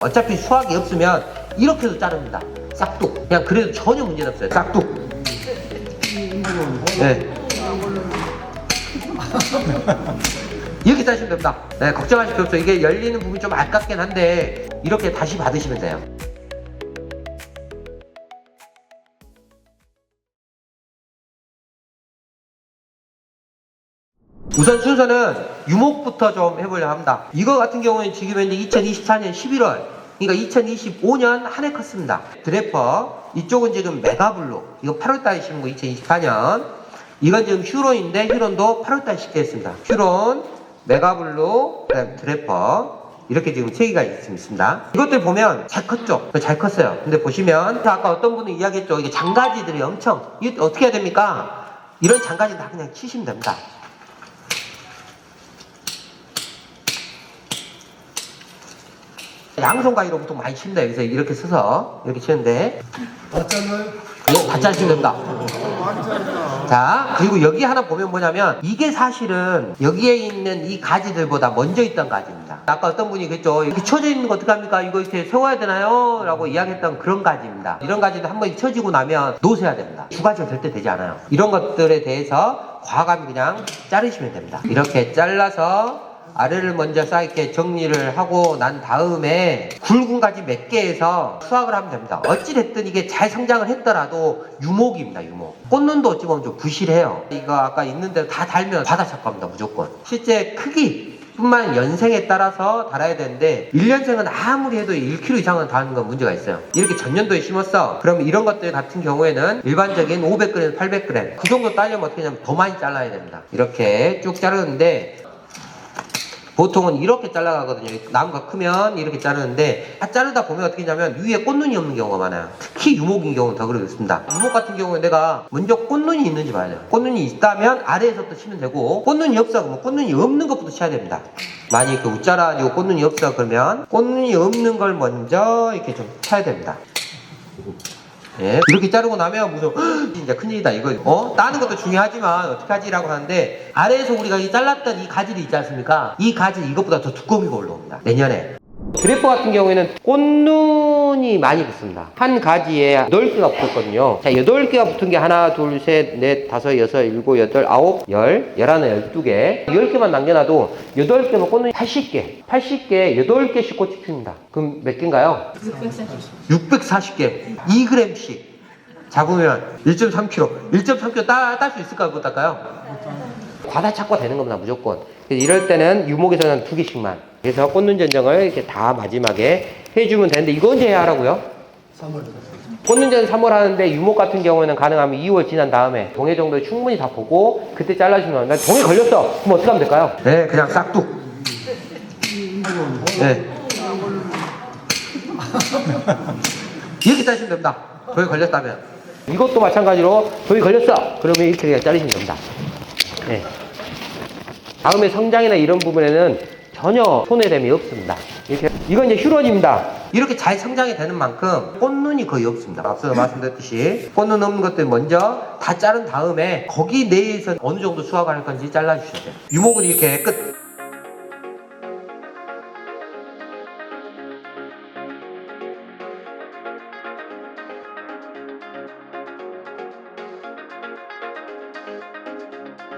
어차피 수확이 없으면 이렇게도 자릅니다. 싹둑. 그냥 그래도 전혀 문제는 없어요. 싹둑. 네. 이렇게 자르시면 됩니다. 네, 걱정하실 필요 없어요. 이게 열리는 부분이 좀 아깝긴 한데 이렇게 다시 받으시면 돼요. 우선 순서는 유목부터 좀 해보려고 합니다. 이거 같은 경우는 지금 현재 2024년 11월, 그러니까 2025년 한 해 컸습니다. 드래퍼, 이쪽은 지금 메가블루, 이거 8월달에 심은 거 2024년. 이건 지금 휴론인데 휴론도 8월달에 심게 했습니다. 휴론, 메가블루, 그다음 드래퍼. 이렇게 지금 3개가 있습니다. 이것들 보면 잘 컸죠? 잘 컸어요. 근데 보시면 아까 어떤 분이 이야기했죠? 이게 장가지들이 엄청, 이게 어떻게 해야 됩니까? 이런 장가지 다 그냥 치시면 됩니다. 양손 가위로 보통 많이 친다. 여기서 이렇게 서서 이렇게 치는데 다 자르시면 됩니다. 자, 그리고 여기 하나 보면 뭐냐면 이게 사실은 여기에 있는 이 가지들보다 먼저 있던 가지입니다. 아까 어떤 분이 그랬죠. 이렇게 쳐져 있는 거 어떡합니까? 이거 이렇게 세워야 되나요? 라고 이야기했던 그런 가지입니다. 이런 가지는 한번 쳐지고 나면 놓으셔야 됩니다. 주가지가 절대 되지 않아요. 이런 것들에 대해서 과감히 그냥 자르시면 됩니다. 이렇게 잘라서 아래를 먼저 쌓게 정리를 하고 난 다음에 굵은 가지 몇 개에서 수확을 하면 됩니다. 어찌됐든 이게 잘 성장을 했더라도 유목입니다. 유목. 꽃눈도 어찌 보면 좀 부실해요. 이거 아까 있는 대로 다 달면 바다착 겁니다. 무조건. 실제 크기 뿐만 연생에 따라서 달아야 되는데 1년생은 아무리 해도 1kg 이상은 다는 건 문제가 있어요. 이렇게 전년도에 심었어. 그러면 이런 것들 같은 경우에는 일반적인 500g, 800g 그 정도 따려면 어떻게 하냐면 더 많이 잘라야 됩니다. 이렇게 쭉 자르는데 보통은 이렇게 잘라가거든요. 나무가 크면 이렇게 자르는데 다 자르다 보면 어떻게 하냐면 위에 꽃눈이 없는 경우가 많아요. 특히 유목인 경우는 더 그렇습니다. 유목 같은 경우는 내가 먼저 꽃눈이 있는지 봐야 돼요. 꽃눈이 있다면 아래에서 또 치면 되고 꽃눈이 없어 그러면 꽃눈이 없는 것부터 쳐야 됩니다. 만약에 웃자라 아니고 꽃눈이 없어 그러면 꽃눈이 없는 걸 먼저 이렇게 좀 쳐야 됩니다. 예, 이렇게 자르고 나면 무슨 진짜 큰일이다 이거 따는 것도 중요하지만 어떻게 하지라고 하는데 아래에서 우리가 이 잘랐던 이 가지를 있지 않습니까? 이 가지 이것보다 더 두꺼운 게 올라옵니다. 내년에 드래퍼 같은 경우에는 꽃눈이 많이 붙습니다. 한 가지에 8개가 붙었거든요. 자, 8개가 붙은 게 하나, 둘, 셋, 넷, 다섯, 여섯, 일곱, 여덟, 아홉, 열, 11, 12개. 10개만 남겨놔도 8개면 꽃눈이 80개. 80개에 8개씩 꽃이 핍니다. 그럼 몇 개인가요? 640개. 2g씩. 잡으면 1.3kg. 1.3kg 딸 수 있을까요? 못 딸까요? 과다 착과 되는 겁니다. 무조건. 이럴 때는 유목에서는 2개씩만. 그래서 꽃눈 전정을 이렇게 다 마지막에 해주면 되는데 이거 언제 해야 하라고요? 3월. 꽃눈 전정 3월 하는데 유목 같은 경우는 가능하면 2월 지난 다음에 동해 정도 충분히 다 보고 그때 잘라주면 나 동해 걸렸어. 그럼 어떻게 하면 될까요? 네, 그냥 싹둑. 네. 이렇게 자르시면 됩니다. 동해 걸렸다면. 이것도 마찬가지로 동해 걸렸어. 그러면 이렇게 그냥 자르시면 됩니다. 네. 다음에 성장이나 이런 부분에는 전혀 손해됨이 없습니다. 이렇게 이건 이제 휴론입니다. 이렇게 잘 성장이 되는 만큼 꽃눈이 거의 없습니다. 앞서 말씀드렸듯이 꽃눈 없는 것들 먼저 다 자른 다음에 거기 내에서 어느 정도 수확을 할 건지 잘라주셔야 돼요. 유목은 이렇게 끝